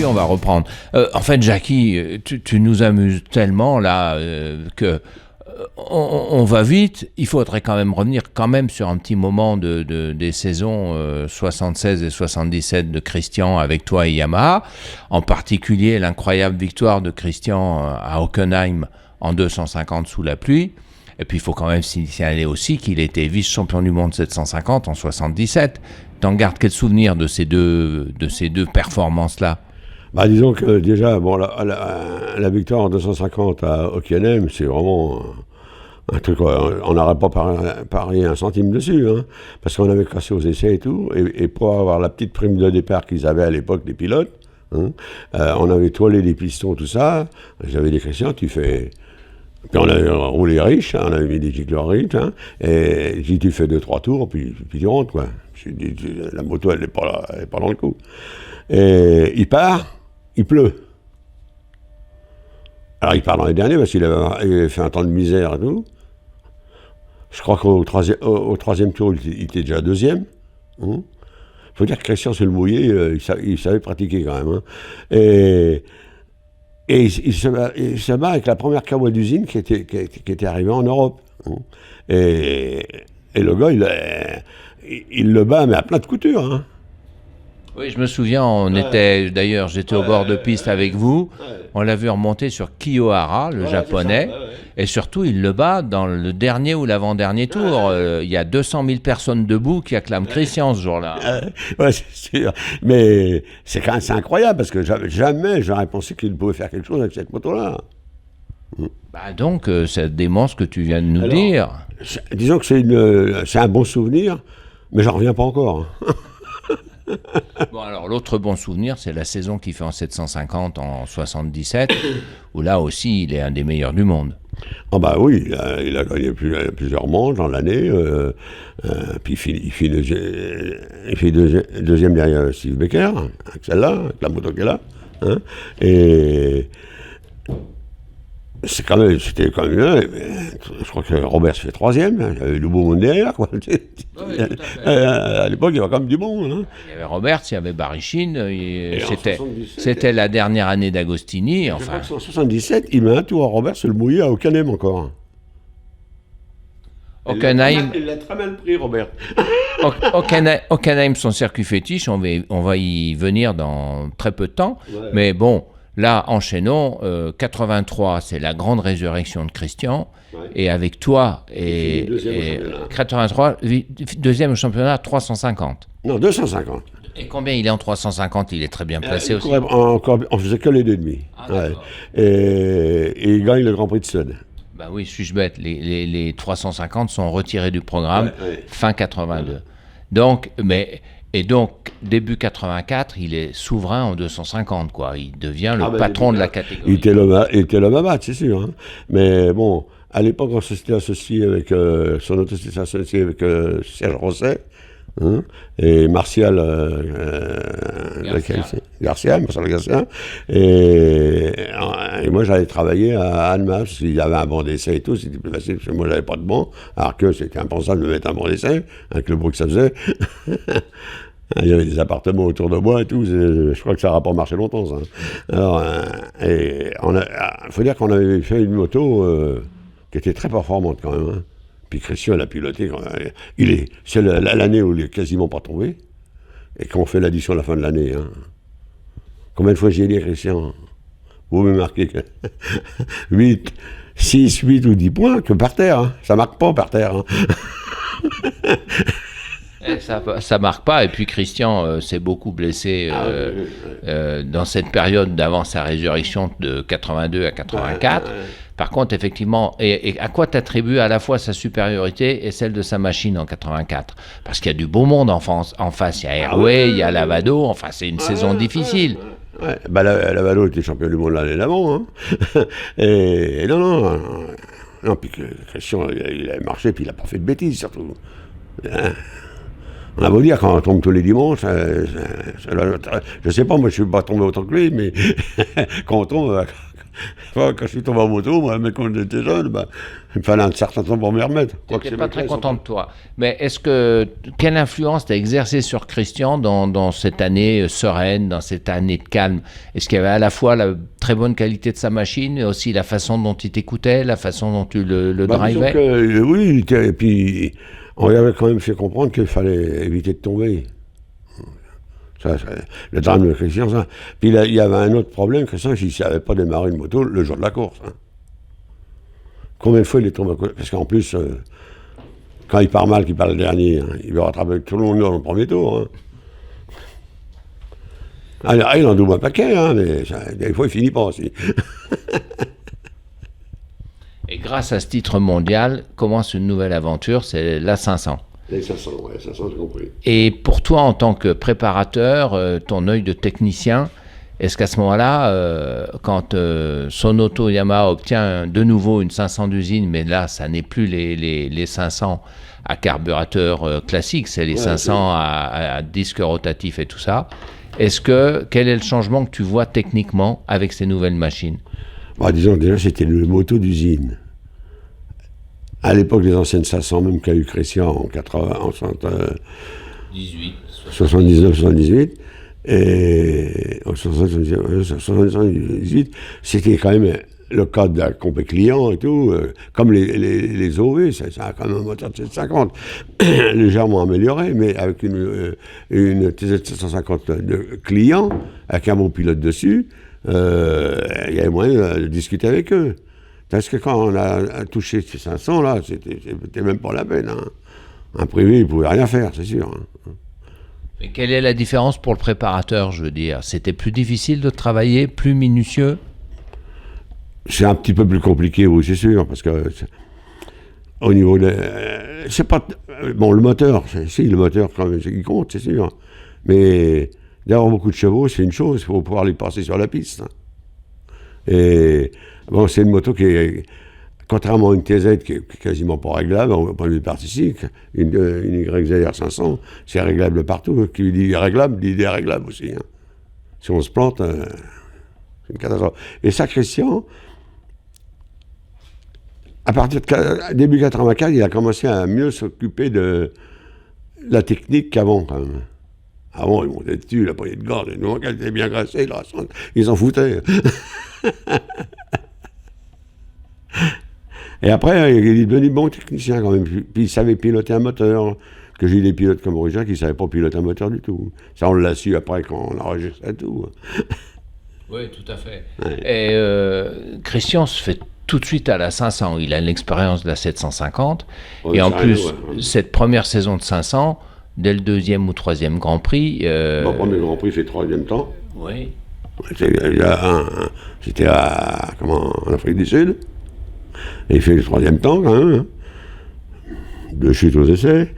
là-dessus, on va reprendre. En fait, Jackie, tu nous amuses tellement là que on va vite. Il faudrait quand même revenir quand même sur un petit moment des saisons 76 et 77 de Christian avec toi et Yamaha. En particulier, l'incroyable victoire de Christian à Hockenheim en 250 sous la pluie. Et puis, il faut quand même signaler aussi qu'il était vice-champion du monde 750 en 77. T'en gardes quel souvenir de ces deux performances-là ? Bah, disons que déjà, bon, la victoire en 250 à Hockenheim, c'est vraiment un truc, on n'aurait pas parié un centime dessus, hein, parce qu'on avait cassé aux essais et tout, et pour avoir la petite prime de départ qu'ils avaient à l'époque, les pilotes, hein, on avait toilé les pistons, tout ça, j'avais dit, Christian, tu fais... Puis on avait roulé riche, hein, on avait mis des gicleurs riches, hein, et j'ai dit, tu fais 2-3 tours, puis tu rentres, quoi. J'ai dit, la moto, elle n'est pas dans le coup. Et il part, il pleut. Alors il part dans les derniers, parce qu'il avait fait un temps de misère et tout. Je crois qu'au troisième tour, il était déjà deuxième. Il faut dire que Christian, c'est le mouillé, il savait pratiquer quand même. Hein. Et il se bat avec la première Kawa d'usine qui était arrivée en Europe. Hein. Et le gars, il le bat, mais à plein de coutures. Hein. Oui, je me souviens, j'étais au bord de piste avec vous, on l'a vu remonter sur Kiyohara, le japonais, et surtout il le bat dans le dernier ou l'avant-dernier tour. Il y a 200 000 personnes debout qui acclament Christian ce jour-là. Ouais, c'est sûr. Mais c'est incroyable, parce que jamais j'aurais pensé qu'il pouvait faire quelque chose avec cette moto-là. Bah donc, ça démontre ce que tu viens de nous dire. Disons que c'est un bon souvenir, mais j'en reviens pas encore. Bon, alors l'autre bon souvenir, c'est la saison qu'il fait en 750 en 77, où là aussi il est un des meilleurs du monde. Ah bah oui, il a gagné plusieurs manches dans l'année, puis il fait deuxième derrière Steve Becker, avec celle-là, avec la moto qu'elle a, hein, et c'était quand même là, je crois que Robert se fait troisième, il y avait du beau monde derrière, quoi. Oui, à l'époque, il y avait quand même du bon. Hein. Il y avait Robert, il y avait Barichine, c'était la dernière année d'Agostini. Enfin. Je crois qu'en 77, il met un tour à Robert, se le mouiller à Hockenheim encore. Hockenheim. Il l'a très mal pris, Robert. Hockenheim, son circuit fétiche, on va y venir dans très peu de temps, mais bon. Là, enchaînons, 83, c'est la grande résurrection de Christian, et avec toi, et 83, deuxième au championnat, 350. Non, 250. Et combien il est en 350? Il est très bien placé aussi. On faisait que les 2,5. Et il gagne le Grand Prix de Suède. Bah oui, suis-je bête, les 350 sont retirés du programme, fin 82. Donc, Et donc, début 84, il est souverain en 250, quoi. Il devient le patron de la catégorie. Il était l'homme à battre, c'est sûr. Hein. Mais bon, à l'époque, on s'était associé avec, son auto s'était associé avec Serge Rosset, hein, et Martial Martial Garcia. Et moi, j'allais travailler à Annemasse. S'il y avait un banc d'essai et tout, c'était plus facile, parce que moi, j'avais pas de banc. Alors que c'était impensable de mettre un banc d'essai, avec le bruit que ça faisait. Il y avait des appartements autour de moi et tout. Je crois que ça n'aura pas marché longtemps, ça. Alors, il faut dire qu'on avait fait une moto qui était très performante quand même. Hein. Puis Christian l'a piloté. C'est l'année où il n'est quasiment pas tombé. Et qu'on fait l'addition à la fin de l'année. Hein. Combien de fois j'ai dit à Christian, vous me marquez que 8, 6, 8 ou 10 points que par terre. Hein. Ça ne marque pas par terre. Hein. Ça marque pas, et puis Christian s'est beaucoup blessé dans cette période d'avant sa résurrection de 82 à 84. Par contre, effectivement, et à quoi t'attribues à la fois sa supériorité et celle de sa machine en 84? Parce qu'il y a du beau monde en face. Il y a Airway, il y a Lavado, enfin c'est une saison difficile. Bah, Lavado était champion du monde l'année d'avant. Hein. et non, puis Christian, il a marché, puis il n'a pas fait de bêtises surtout. Hein. On a beau dire, quand on tombe tous les dimanches, je sais pas, moi je suis pas tombé autant que lui, mais quand on tombe, Enfin, quand je suis tombé en moto, moi, mais quand j'étais jeune, bah, il me fallait un certain temps pour m'y remettre. Tu n'étais pas très content de toi. Mais quelle influence t'as exercé sur Christian dans cette année sereine, dans cette année de calme? Est-ce qu'il y avait à la fois la très bonne qualité de sa machine, et aussi la façon dont il t'écoutait, la façon dont tu le drivais? Oui, et puis on lui avait quand même fait comprendre qu'il fallait éviter de tomber. Le drame de Christian, ça. Puis il y avait un autre problème, Christian, il ne savait pas démarrer une moto le jour de la course. Hein. Combien de fois il est tombé à côté? Parce qu'en plus, quand il part mal, qu'il part le dernier, hein, il veut rattraper tout le monde dans le premier tour. Hein. Alors, il en double un paquet, hein, mais des fois il finit pas aussi. Et grâce à ce titre mondial, commence une nouvelle aventure, c'est la 500. Les 500, ouais, 500, j'ai compris. Et pour toi, en tant que préparateur, ton œil de technicien, est-ce qu'à ce moment-là, quand Sonoto Yamaha obtient de nouveau une 500 d'usine, mais là, ça n'est plus les 500 à carburateur classique, c'est les 500 à disque rotatif et tout ça, quel est le changement que tu vois techniquement avec ces nouvelles machines? Bah, disons, déjà, c'était le moto d'usine. À l'époque, les anciennes 500, même qu'a eu Christian en 79-78, et en 78, c'était quand même le code de la compé client et tout, comme les OV, c'est quand même un moteur de 750, légèrement amélioré, mais avec une TZ 750 de client, avec un bon pilote dessus, il y avait moyen de discuter avec eux. Parce que quand on a touché ces 500, là, c'était même pas la peine. Hein. Un privé, il pouvait rien faire, c'est sûr. Hein. Mais quelle est la différence pour le préparateur, je veux dire? C'était plus difficile de travailler, plus minutieux? C'est un petit peu plus compliqué, oui, c'est sûr, parce que au niveau de... c'est pas... Bon, le moteur, le moteur, quand même, il compte, c'est sûr. Mais d'avoir beaucoup de chevaux, c'est une chose, il faut pouvoir les passer sur la piste. Hein. Et... Bon, c'est une moto qui est, contrairement à une TZ qui est quasiment pas réglable, au point de vue participant, une YZR 500, c'est réglable partout. Qui dit réglable, dit déréglable aussi. Hein. Si on se plante, c'est une catastrophe. Et ça, Christian, à partir de début 84, il a commencé à mieux s'occuper de la technique qu'avant, quand même. Avant, ils montaient dessus, la poignée de gorge, et nous, qu'elle était bien grassée, ils s'en foutaient. Et après, il est devenu bon technicien quand même. Puis il savait piloter un moteur, que j'ai eu des pilotes comme Roger qui ne savaient pas piloter un moteur du tout. Ça, on l'a su après quand on enregistrait tout. Oui, tout à fait. Ouais. Et Christian se fait tout de suite à la 500. Il a l'expérience de la 750. Ouais, et en plus, cette première saison de 500, dès le deuxième ou troisième Grand Prix... Mon premier Grand Prix fait troisième temps. Oui. C'était en Afrique du Sud. Et il fait le troisième temps, quand même. Hein. 2 chutes aux essais.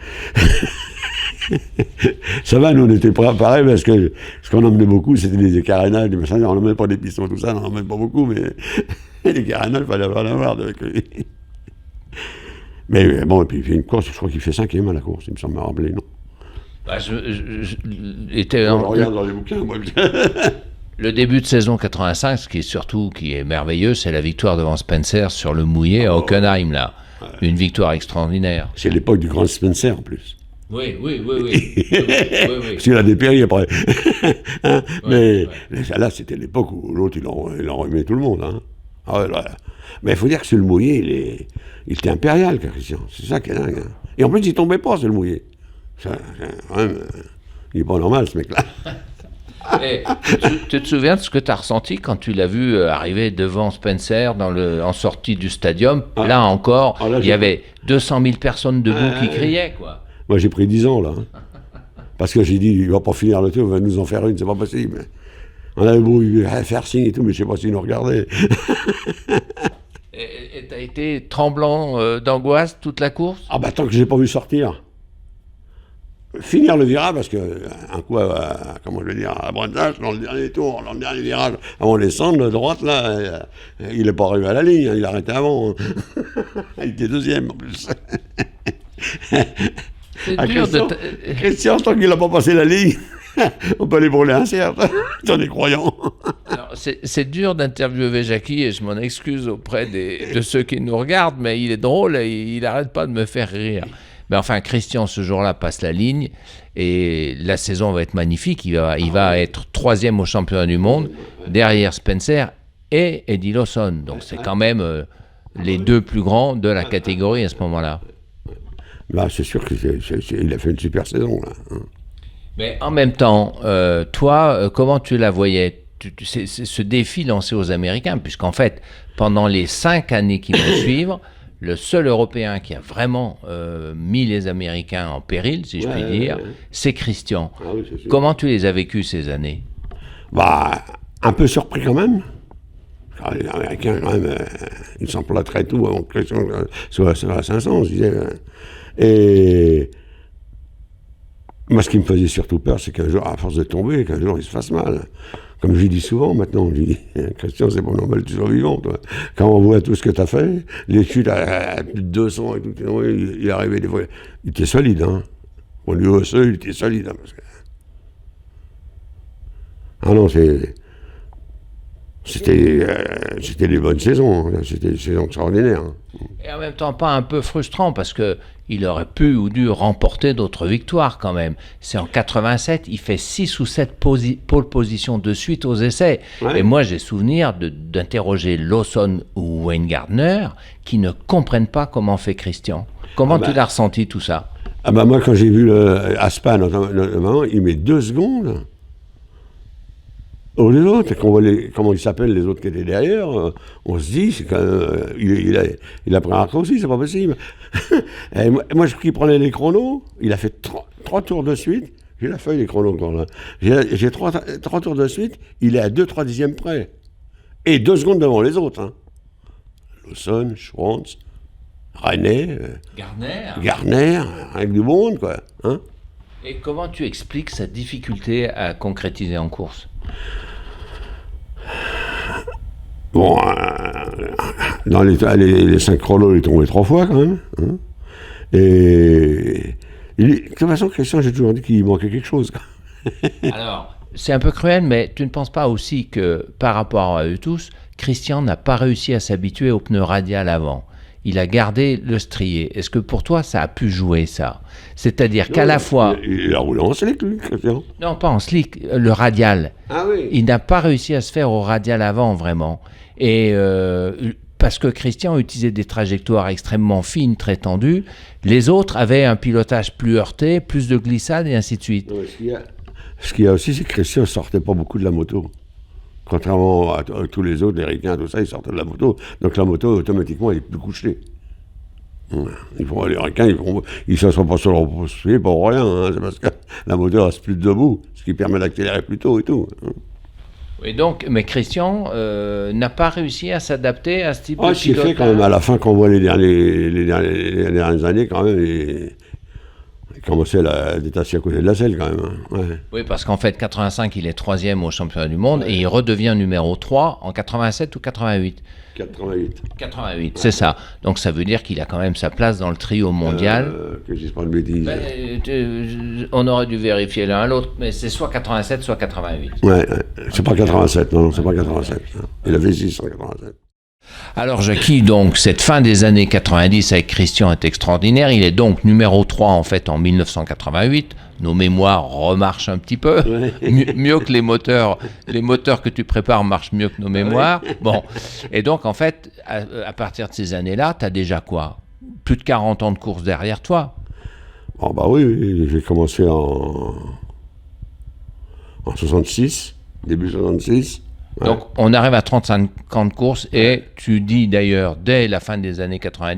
Ça va, nous, on était préparés parce que ce qu'on emmenait beaucoup, c'était les carénages, des machins. On n'emmenait pas des pistons, tout ça, on n'emmenait pas beaucoup, mais les carénages, il fallait en avoir avec lui. Mais bon, et puis il fait une course, je crois qu'il fait 5e à la course, il me semble me rappeler, non? Bah, je regarde dans les bouquins, moi. Le début de saison 85, ce qui est merveilleux, c'est la victoire devant Spencer sur le mouillé à Hockenheim, là. Ouais. Une victoire extraordinaire. C'est l'époque du grand Spencer, en plus. Oui. oui. Parce qu'il a dépéri après. Hein, mais là, c'était l'époque où l'autre, il en remet tout le monde. Hein. Ah ouais, là. Mais il faut dire que sur le mouillé, il était impérial, Christian. C'est ça qui est dingue. Hein. Et en plus, il tombait pas sur le mouillé. Il n'est pas normal, ce mec-là. Et, tu te souviens de ce que tu as ressenti quand tu l'as vu arriver devant Spencer en sortie du stadium? Là encore, il y avait 200 000 personnes debout qui criaient, quoi. Moi, j'ai pris 10 ans, là. Hein. Parce que j'ai dit, il va pas finir le tour, il va nous en faire une, c'est pas possible. On avait beau faire signe et tout, mais je sais pas s'ils nous regardaient. Et t'as été tremblant d'angoisse toute la course? Ah bah tant que j'ai pas vu sortir. Finir le virage, parce que un coup, comment je vais dire, à Bretagne, dans le dernier tour, dans le dernier virage, avant de descendre, de droite, là, il n'est pas arrivé à la ligne, hein, il a arrêté avant. Il était deuxième, en plus. C'est dur Christian, tant qu'il n'a pas passé la ligne, On peut aller brûler un cerf, on est croyant. Alors, c'est dur d'interviewer Jackie et je m'en excuse auprès de ceux qui nous regardent, mais il est drôle et il n'arrête pas de me faire rire. Mais enfin, Christian, ce jour-là, passe la ligne et la saison va être magnifique. Il va être 3e au championnat du monde, derrière Spencer et Eddie Lawson. Donc c'est quand même les deux plus grands de la catégorie à ce moment-là. Bah, c'est sûr qu'il a fait une super saison, là. Mais en même temps, toi, comment tu la voyais? C'est ce défi lancé aux Américains, puisqu'en fait, pendant les 5 années qui vont suivre, le seul Européen qui a vraiment mis les Américains en péril, si je puis dire, c'est Christian. Ah oui, c'est sûr. Comment tu les as vécues ces années? Bah, un peu surpris quand même. Car les Américains, quand même, ils s'emplâtraient tout avant que Christian soit à 500, je disais. Et moi, ce qui me faisait surtout peur, c'est qu'un jour, à force de tomber, qu'un jour, il se fasse mal. Comme je dis souvent maintenant, je dis, Christian, c'est pas normal que tu sois vivant, toi. Quand on voit tout ce que tu as fait, les chutes à plus de 200 et tout, il est arrivé des fois, il était solide, hein. Au lieu osseux, il était solide. Hein, parce que... Ah non, c'était des bonnes saisons, hein. C'était des saisons extraordinaires. Hein. Et en même temps, pas un peu frustrant, parce qu'il aurait pu ou dû remporter d'autres victoires quand même. C'est en 87, il fait 6 ou 7 pole positions de suite aux essais. Ouais. Et moi, j'ai souvenir d'interroger Lawson ou Wayne Gardner qui ne comprennent pas comment fait Christian. Comment tu l'as ressenti tout ça? Ah bah moi, quand j'ai vu Aspan, notamment, il met 2 secondes aux autres, qu'on voit comment ils s'appellent les autres qui étaient derrière, on se dit, c'est quand même, il a pris un raccourci, c'est pas possible. Et moi, je prenais les chronos, il a fait 3 tours de suite, j'ai la feuille des chronos encore là, j'ai 3 tours de suite, il est à 2-3 dixièmes près. Et 2 secondes devant les autres. Hein. Lawson, Schwantz, René, Garner, avec du monde, quoi. Hein. Et comment tu expliques cette difficulté à concrétiser en course? Bon, dans les 5 chronos, il est tombé 3 fois quand même. Hein. Et de toute façon, Christian, j'ai toujours dit qu'il manquait quelque chose. Alors, c'est un peu cruel, mais tu ne penses pas aussi que par rapport à eux tous, Christian n'a pas réussi à s'habituer au pneu radial avant. Il a gardé le strié. Est-ce que pour toi, ça a pu jouer, ça? C'est-à-dire qu'à la fois... Il a roulé en slick, lui, Christian. Non, pas en slick, le radial. Ah oui. Il n'a pas réussi à se faire au radial avant, vraiment. Et parce que Christian utilisait des trajectoires extrêmement fines, très tendues. Les autres avaient un pilotage plus heurté, plus de glissade, et ainsi de suite. Ouais, ce qu'il y a aussi, c'est que Christian ne sortait pas beaucoup de la moto. Contrairement à tous les autres, les ricains, tout ça, ils sortent de la moto. Donc la moto, automatiquement, elle est plus couchée. Les ricains, ils ne se sont pas sur leur poursuivi pour rien. Hein, c'est parce que la moto reste plus debout, ce qui permet d'accélérer plus tôt et tout. Hein. Et donc, mais Christian n'a pas réussi à s'adapter à ce type de pilotage. C'est fait quand même, à la fin, quand on voit les dernières années, quand même, il commençait à détacher à côté de la selle, quand même. Hein. Ouais. Oui, parce qu'en fait, 85, il est 3e au championnat du monde, et il redevient numéro 3 en 87 ou 88. 88, c'est ça. Donc ça veut dire qu'il a quand même sa place dans le trio mondial. Que je dise pas de bêtises. On aurait dû vérifier l'un à l'autre, mais c'est soit 87, soit 88. Ouais, c'est pas 87, non, c'est pas 87. Il avait 6 en 87. Alors Jackie, donc cette fin des années 90 avec Christian est extraordinaire. Il est donc numéro 3 en fait en 1988. Nos mémoires remarchent un petit peu. Ouais. Mieux que les moteurs que tu prépares marchent mieux que nos mémoires. Ouais. Bon. Et donc en fait, à partir de ces années-là, tu as déjà quoi? Plus de 40 ans de course derrière toi. Oh bah oui, j'ai commencé en 66, début 66. Ouais. Donc, on arrive à 35 ans de course et tu dis d'ailleurs, dès la fin des années 80,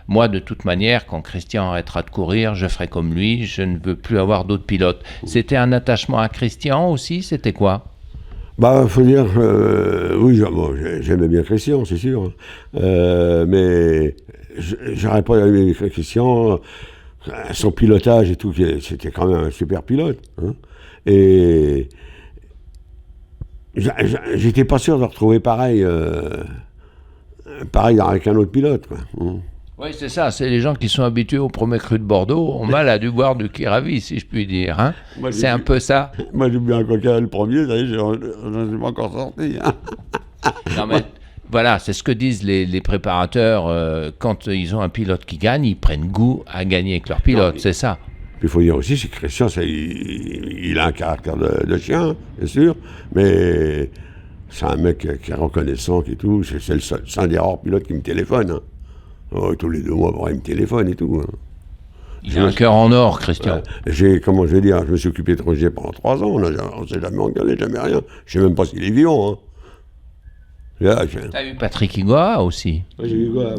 moi, de toute manière, quand Christian arrêtera de courir, je ferai comme lui, je ne veux plus avoir d'autres pilotes. C'était un attachement à Christian aussi, c'était quoi? Bah, faut dire, oui, j'aimais bien Christian, c'est sûr. Mais j'aurais pas aimé Christian, son pilotage et tout, c'était quand même un super pilote. Hein. Et... j'étais pas sûr de retrouver pareil avec un autre pilote, quoi. Oui, c'est ça. C'est les gens qui sont habitués au premier cru de Bordeaux ont mal à dû boire du Kiravi, si je puis dire. Hein. Moi, C'est un peu ça. Moi, j'ai bu un coca le premier, ça y est, j'en suis pas encore sorti. Hein. Non, mais voilà, c'est ce que disent les préparateurs. Quand ils ont un pilote qui gagne, ils prennent goût à gagner avec leur pilote. C'est ça. Puis il faut dire aussi, c'est que Christian, il a un caractère de chien, bien sûr, mais c'est un mec qui est reconnaissant et tout. C'est un des rares pilotes qui me téléphone. Hein. Oh, tous les 2 mois, il me téléphone et tout. Hein. Il a un cœur en or, Christian. Comment je vais dire, je me suis occupé de Roger pendant 3 ans, on ne s'est jamais engueulé, jamais rien. Je ne sais même pas s'il est vivant. Hein. T'as eu Patrick Igoa aussi, Ouais, j'ai vu quoi,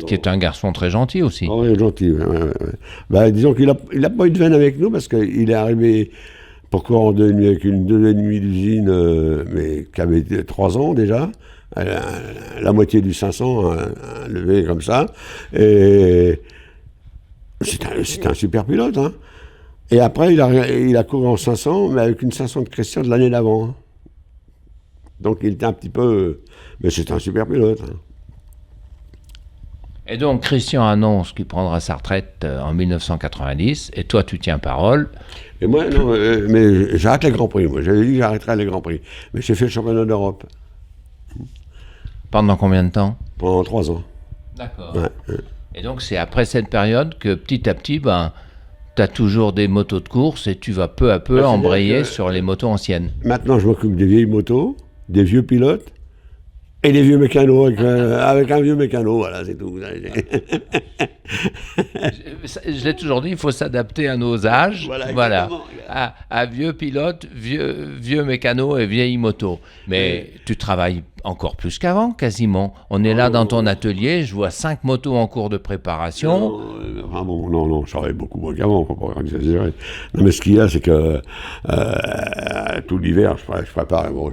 qui est un garçon très gentil aussi. Ah oui, gentil. Ouais. Bah, disons qu'il n'a pas eu de veine avec nous parce qu'il est arrivé pourquoi en 2 avec une 2,5 d'usine, mais qui avait 3 ans déjà. La moitié du 500 levé comme ça. Et c'était un super pilote. Hein. Et après, il a couru en 500, mais avec une 500 de Christian de l'année d'avant. Hein. Donc il était un petit peu... Mais c'était un super pilote. Hein. Et donc Christian annonce qu'il prendra sa retraite en 1990, et toi tu tiens parole. Et moi, non, mais j'arrête les Grands Prix. Moi, j'avais dit que j'arrêterais les Grands Prix. Mais j'ai fait le championnat d'Europe. Pendant combien de temps? Pendant 3 ans. D'accord. Ouais. Et donc c'est après cette période que petit à petit, tu as toujours des motos de course et tu vas peu à peu embrayer sur les motos anciennes. Maintenant, je m'occupe des vieilles motos, des vieux pilotes et des vieux mécanos, avec un vieux mécano, voilà, c'est tout. Je l'ai toujours dit, il faut s'adapter à nos âges. Voilà. Exactement. À vieux pilotes, vieux mécanos et vieilles motos. Mais tu travailles encore plus qu'avant, quasiment. On est là dans ton atelier, je vois 5 motos en cours de préparation. Non, je travaille beaucoup moins qu'avant, faut pas exagérer. Non, mais ce qu'il y a, c'est que tout l'hiver, je prépare. Bon,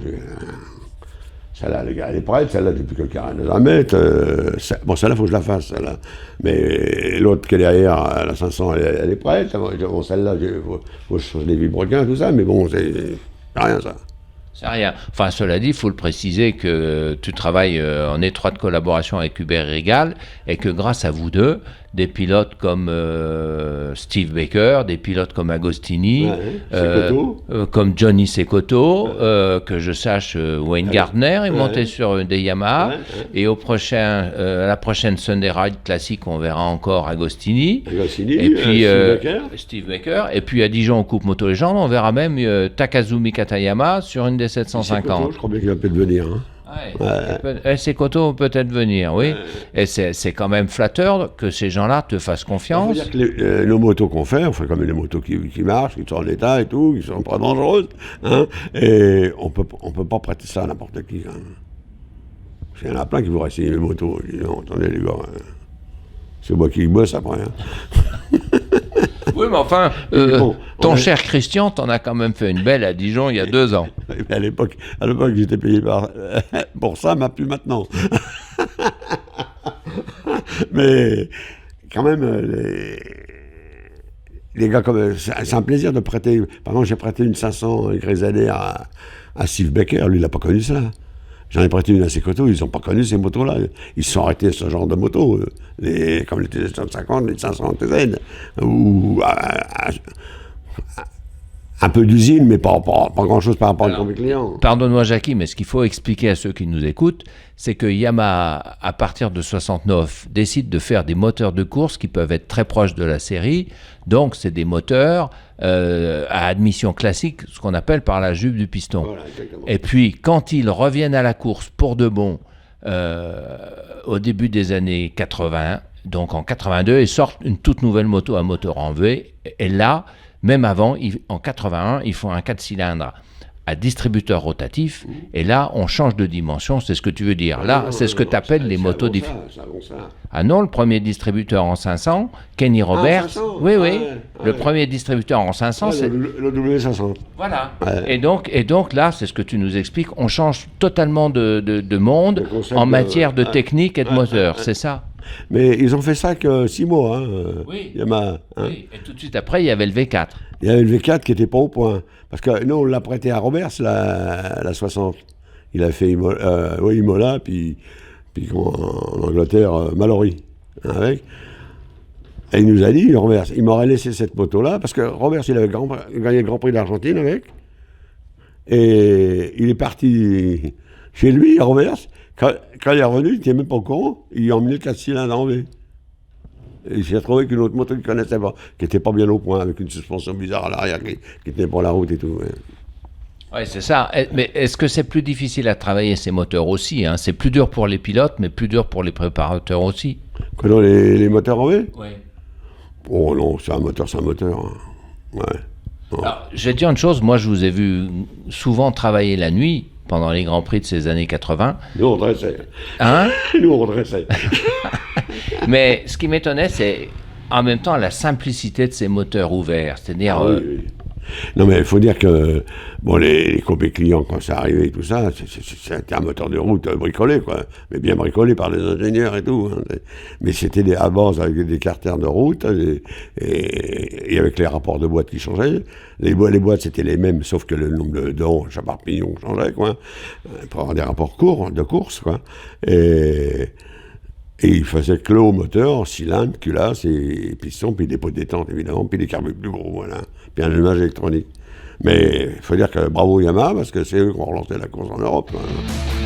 celle-là, les gars, elle est prête, celle-là, depuis que le carré nous la mette. Celle-là, il faut que je la fasse, celle-là. Mais l'autre qui est derrière, la 500, elle est prête. Bon, celle-là, il faut que je fasse des vibrequins, tout ça, mais bon, c'est rien, ça. C'est rien. Enfin, cela dit, il faut le préciser que tu travailles en étroite collaboration avec Hubert Régal et que grâce à vous deux, des pilotes comme Steve Baker, des pilotes comme Agostini, comme Johnny Cecotto, que je sache, Wayne Gardner est monté sur des Yamaha, et la prochaine Sunday Ride classique, on verra encore Agostini, et puis Steve Baker, et puis à Dijon, en Coupe Moto Légende, on verra même Takazumi Katayama sur une des 750. Je crois bien qu'il va peut-être venir. Hein. Cecotto peut-être venir, oui. Et c'est quand même flatteur que ces gens-là te fassent confiance. Il faut dire que nos motos qu'on fait, on fait quand même des motos qui marchent, qui sont en état et tout, qui sont pas dangereuses. Hein, et on peut pas prêter ça à n'importe qui. Quand même. Il y en a plein qui voudraient essayer mes motos. Je dis non, attendez les gars, c'est moi qui bosse après. Hein. Oui, mais enfin, ton cher Christian, t'en as quand même fait une belle à Dijon il y a 2 ans. À l'époque, j'étais payé pour ça, mais plus maintenant. Mais quand même, les gars, c'est un plaisir de prêter. Par exemple, j'ai prêté une 500 Grisader à Steve Baker, lui, il n'a pas connu ça. J'en ai prêté une à Cecotto, ils n'ont pas connu ces motos-là. Ils se sont arrêtés à ce genre de motos, comme les T750, les 500 TZ, ou un peu d'usine, mais pas grand-chose par rapport à mes clients. Pardonne-moi, Jackie, mais ce qu'il faut expliquer à ceux qui nous écoutent, c'est que Yamaha, à partir de 69, décide de faire des moteurs de course qui peuvent être très proches de la série. Donc, c'est des moteurs à admission classique, ce qu'on appelle par la jupe du piston. Voilà, exactement. Et puis, quand ils reviennent à la course pour de bon, au début des années 80, donc en 82, ils sortent une toute nouvelle moto à moteur en V. Et là, même avant, en 81, ils font un 4 cylindres à distributeur rotatif, et là, on change de dimension, c'est ce que tu veux dire. Là, c'est ce que tu appelles les motos différentes. Ah non, le premier distributeur en 500, Kenny Roberts, le premier distributeur en 500, c'est... Le W500. Voilà. Ouais. Et donc là, c'est ce que tu nous expliques, on change totalement de monde en matière de technique et de moteur, c'est ça? Mais ils ont fait ça que 6 mois, Oui. Yamaha. Oui. Et tout de suite après, il y avait le V4. Il y avait le V4 qui n'était pas au point. Parce que nous, on l'a prêté à Roberts, la 60. Il a fait Imola, puis en Angleterre, Mallory. avec. Et il nous a dit, Robert, il m'aurait laissé cette moto-là, parce que Robert, il avait gagné le Grand Prix d'Argentine avec, et il est parti chez lui, Robert. Quand il est revenu, il n'était même pas au courant, il a emmené le 4 cylindres en V. Et il s'est retrouvé avec une autre moto qu'il ne connaissait pas, qui n'était pas bien au point, avec une suspension bizarre à l'arrière, qui tenait pas la route et tout. Ouais, c'est ça. Mais est-ce que c'est plus difficile à travailler ces moteurs aussi, hein? C'est plus dur pour les pilotes, mais plus dur pour les préparateurs aussi. Que dans les moteurs en V? Oui. Oh non, c'est un moteur, hein. Ouais. Non. Alors, je vais te dire une chose, moi je vous ai vu souvent travailler la nuit pendant les Grands Prix de ces années 80. Nous, on dressait. Hein? Nous, on dressait. Mais ce qui m'étonnait, c'est en même temps la simplicité de ces moteurs ouverts. C'est-à-dire... Ah, oui. Non, mais il faut dire que bon, les copies clients, quand c'est arrivé et tout ça, c'était un moteur de route bricolé, quoi. Mais bien bricolé par les ingénieurs et tout. Hein. Mais c'était à base avec des carters de route et avec les rapports de boîte qui changeaient. Les boîtes, c'était les mêmes, sauf que le nombre de dents, chaque pignon changeait, quoi. Pour avoir des rapports courts, de course, quoi. Et il faisait clos au moteur, cylindre, culasse et piston, puis des pots de détente évidemment, puis des carburants plus gros, voilà. Puis un allumage électronique. Mais il faut dire que bravo Yamaha, parce que c'est eux qui ont relancé la course en Europe. Hein.